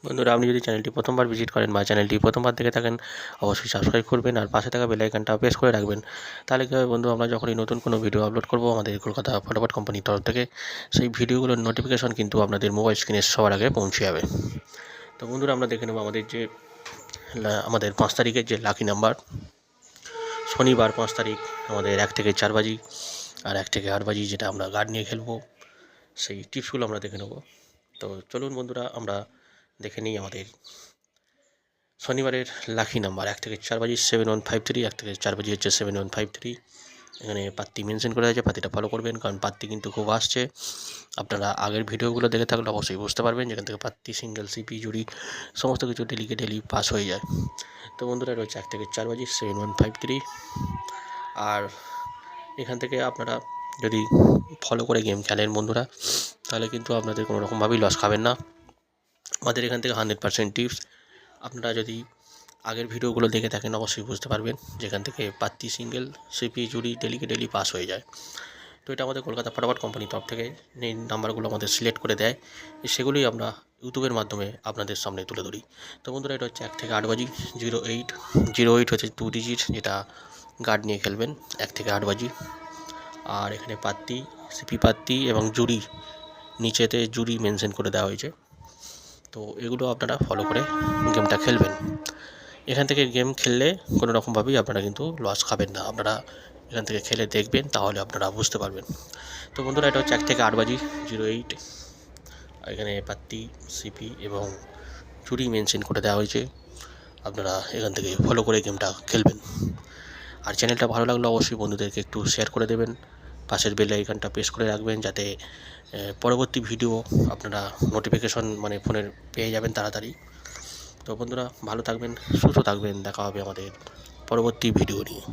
বন্ধুরা, আপনি যদি চ্যানেলটি প্রথমবার ভিজিট করেন বা চ্যানেলটি প্রথমবার দেখে থাকেন, অবশ্যই সাবস্ক্রাইব করবেন আর পাশে থাকা বেল আইকনটা প্রেস করে রাখবেন। তাহলে কী হবে বন্ধু, আমরা যখনই নতুন কোনো ভিডিও আপলোড করব আমাদের কলকাতা ফটাফট কোম্পানির তরফ থেকে, সেই ভিডিওগুলোর নোটিফিকেশন কিন্তু আপনাদের মোবাইল স্ক্রিনে সবার আগে পৌঁছে যাবে। তো বন্ধুরা, আমরা দেখে নেব আমাদের 5 তারিখের যে লাকি নাম্বার। শনিবার 5 তারিখ আমাদের 1 থেকে 4 বাজি আর 1 থেকে 8 বাজি, যেটা আমরা গার্ড নিয়ে খেলবো, সেই টিপসগুলো আমরা দেখে নেব। তো চলুন বন্ধুরা, আমরা দেখে নিই আমাদের শনিবারের লাকি নাম্বার। 1 থেকে 4 বাজি 7153, 1 থেকে 4 বাজি হচ্ছে 7153। এখানে পাত্তি মেনশন করা আছে, পাত্তিটা ফলো করবেন, কারণ পাত্তি কিন্তু খুব আসছে। আপনারা আগের ভিডিওগুলো দেখে থাকলে অবশ্যই বুঝতে পারবেন যেখান থেকে পাত্তি, সিঙ্গেল, সিপি, জুড়ি সমস্ত কিছু ডেলি পাস হয়ে যায়। তো বন্ধুরা, রয়েছে 1 থেকে 4 বাজি 7153। আর এখান থেকে আপনারা যদি ফলো করে গেম খেলেন বন্ধুরা, তাহলে কিন্তু আপনাদের কোনো রকমভাবেই লস খাবেন না। আমাদের এখান থেকে 100% টিপস। আপনারা যদি আগের ভিডিওগুলো দেখে থাকেন অবশ্যই বুঝতে পারবেন যেখান থেকে পাত্তি, সিঙ্গেল, সিপি, জুড়ি ডেলি পাস হয়ে যায়। তো এটা আমাদের কলকাতা ফটাফট কোম্পানির তরফ থেকে এই নাম্বারগুলো আমাদের সিলেক্ট করে দেয়, সেগুলোই আমরা ইউটিউবের মাধ্যমে আপনাদের সামনে তুলে ধরি। তো বন্ধুরা, এটা হচ্ছে 1 থেকে 8 বাজি 08 হচ্ছে 2 ডিজিট, যেটা গার্ড নিয়ে খেলবেন 1 থেকে 8 বাজি। আর এখানে পাত্তি, সিপি পাত্তি এবং জুড়ি, নিচেতে জুড়ি মেনশন করে দেওয়া হয়েছে। তো এগুলো আপনারা ফলো করে গেমটা খেলবেন। এখান থেকে গেম খেললে কোনো রকমভাবেই আপনারা কিন্তু লস খাবেন না। আপনারা এখান থেকে খেলে দেখবেন, তাহলে আপনারা বুঝতে পারবেন। তো বন্ধুরা, এটা হচ্ছে 1 থেকে 8 বাজি 08। আর এখানে পাত্তি, সিপি এবং চুরি মেনশন করে দেওয়া হয়েছে। আপনারা এখান থেকে ফলো করে গেমটা খেলবেন। আর চ্যানেলটা ভালো লাগলে অবশ্যই বন্ধুদেরকে একটু শেয়ার করে দেবেন, পাশের বেল আইকনটা প্রেস করে রাখবেন, যাতে পরবর্তী ভিডিও আপনারা নোটিফিকেশন ফোনের পেয়ে যাবেন তাড়াতাড়ি। তো বন্ধুরা, ভালো থাকবেন, সুস্থ থাকবেন, দেখা হবে আমাদের পরবর্তী ভিডিও নিয়ে।